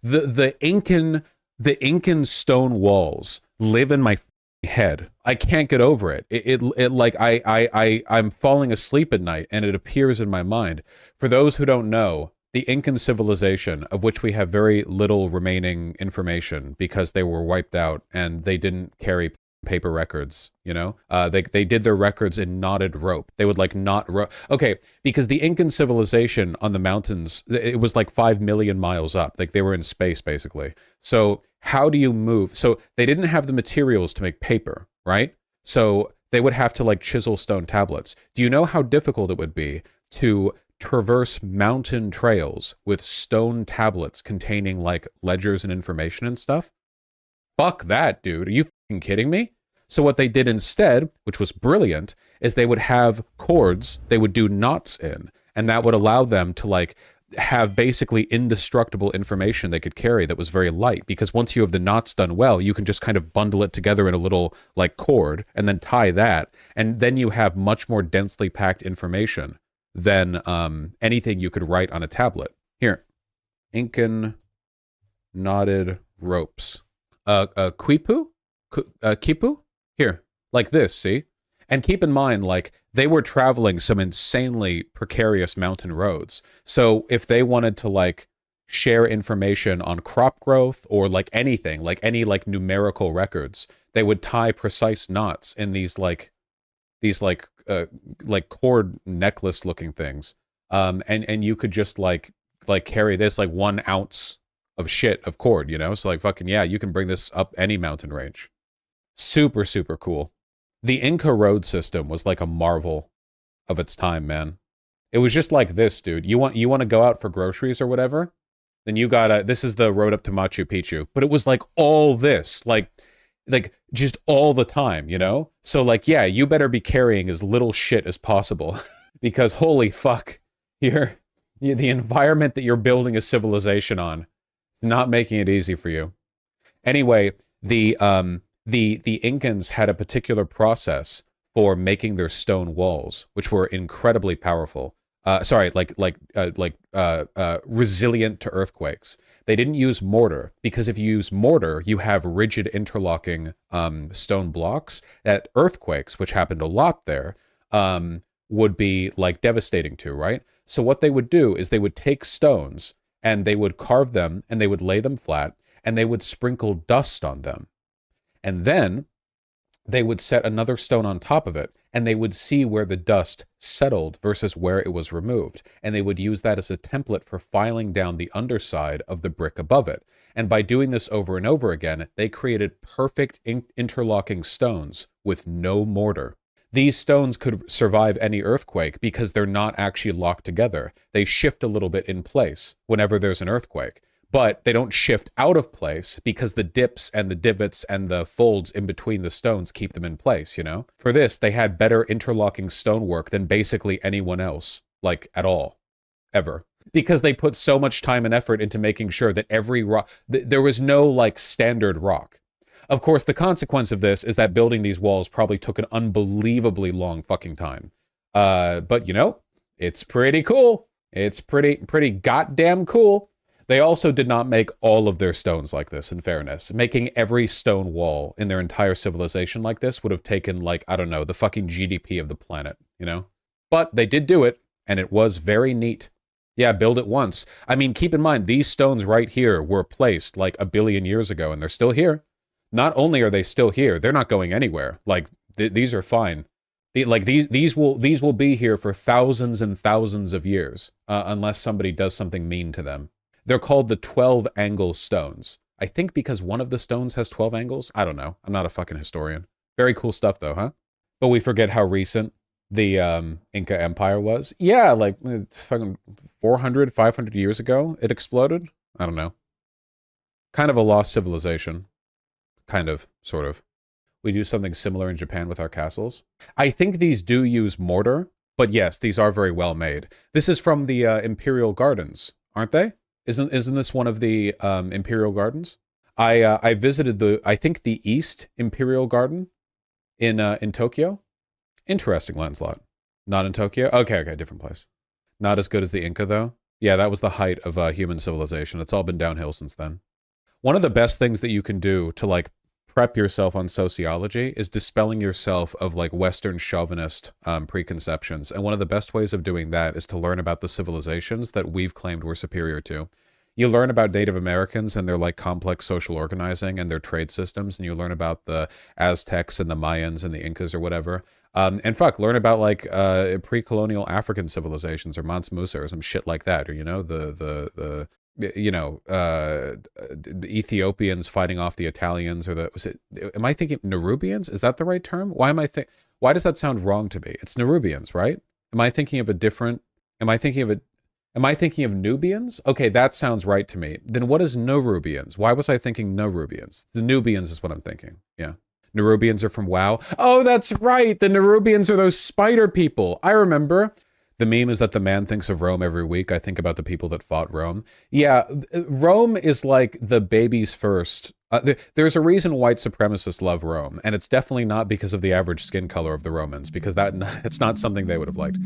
The Incan stone walls live in my head. I can't get over it. Like I'm falling asleep at night and it appears in my mind. For those who don't know, the Incan civilization, of which we have very little remaining information because they were wiped out and they didn't carry paper records, you know? They did their records in knotted rope. They would like knot rope. Okay, because the Incan civilization on the mountains, it was like 5 million miles up. Like they were in space basically. So how do you move? So they didn't have the materials to make paper, right? So they would have to like chisel stone tablets. Do you know how difficult it would be to traverse mountain trails with stone tablets containing like ledgers and information and stuff? Fuck that, dude. Are you fucking kidding me? So what they did instead, which was brilliant, is they would have cords they would do knots in, and that would allow them to like have basically indestructible information they could carry that was very light, because once you have the knots done well, you can just kind of bundle it together in a little like cord and then tie that, and then you have much more densely packed information than anything you could write on a tablet. Here, Incan knotted ropes. Quipu? Kipu? Here, like this, see? And keep in mind, like, they were traveling some insanely precarious mountain roads. So if they wanted to, like, share information on crop growth or, like, anything, like any, like, numerical records, they would tie precise knots in these cord necklace-looking things. And you could just, like carry this, like, 1 ounce of shit of cord, you know? So, like, fucking, yeah, you can bring this up any mountain range. Super, super cool. The Inca road system was like a marvel of its time, man. It was just like this, dude. You want to go out for groceries or whatever? Then you gotta, this is the road up to Machu Picchu. But it was like all this, like just all the time, you know? So like, yeah, you better be carrying as little shit as possible. Because holy fuck, the environment that you're building a civilization on is not making it easy for you. Anyway, the Incans had a particular process for making their stone walls, which were incredibly powerful. Resilient to earthquakes. They didn't use mortar, because if you use mortar, you have rigid interlocking stone blocks that earthquakes, which happened a lot there, would be like devastating to, right? So what they would do is they would take stones and they would carve them and they would lay them flat and they would sprinkle dust on them. And then they would set another stone on top of it, and they would see where the dust settled versus where it was removed. And they would use that as a template for filing down the underside of the brick above it. And by doing this over and over again, they created perfect interlocking stones with no mortar. These stones could survive any earthquake because they're not actually locked together. They shift a little bit in place whenever there's an earthquake. But they don't shift out of place because the dips and the divots and the folds in between the stones keep them in place, you know? For this, they had better interlocking stonework than basically anyone else, like, at all. Ever. Because they put so much time and effort into making sure that every rock... there was no, like, standard rock. Of course, the consequence of this is that building these walls probably took an unbelievably long fucking time. But, you know, it's pretty cool. It's pretty goddamn cool. They also did not make all of their stones like this, in fairness. Making every stone wall in their entire civilization like this would have taken, like, I don't know, the fucking GDP of the planet, you know? But they did do it, and it was very neat. Yeah, build it once. I mean, keep in mind, these stones right here were placed, like, 1 billion years ago, and they're still here. Not only are they still here, they're not going anywhere. Like, these are fine. These will be here for thousands and thousands of years, unless somebody does something mean to them. They're called the 12-angle stones. I think because one of the stones has 12 angles? I don't know. I'm not a fucking historian. Very cool stuff, though, huh? But we forget how recent the Inca Empire was. Yeah, like, fucking 400, 500 years ago, it exploded? I don't know. Kind of a lost civilization. Kind of, sort of. We do something similar in Japan with our castles. I think these do use mortar, but yes, these are very well made. This is from the Imperial Gardens, aren't they? Isn't this one of the Imperial Gardens? I visited I think the East Imperial Garden in Tokyo. Interesting, Lancelot. Not in Tokyo? Okay, different place. Not as good as the Inca, though. Yeah, that was the height of human civilization. It's all been downhill since then. One of the best things that you can do to like prep yourself on sociology is dispelling yourself of like Western chauvinist preconceptions. And one of the best ways of doing that is to learn about the civilizations that we've claimed we're superior to. You learn about Native Americans and their like complex social organizing and their trade systems, and you learn about the Aztecs and the Mayans and the Incas or whatever. And fuck, learn about like pre-colonial African civilizations or Mons Musa or some shit like that, or you know the Ethiopians fighting off the Italians, or am I thinking Nerubians? Is that the right term? Why does that sound wrong to me? It's Nerubians, right? Am I thinking of Nubians? Okay, that sounds right to me. Then what is Nerubians? Why was I thinking Nerubians? The Nubians is what I'm thinking. Yeah. Nerubians are from WoW. Oh, that's right. The Nerubians are those spider people. I remember. The meme is that the man thinks of Rome every week. I think about the people that fought Rome. Yeah, Rome is like the baby's first. There's a reason white supremacists love Rome, and it's definitely not because of the average skin color of the Romans, because it's not something they would have liked.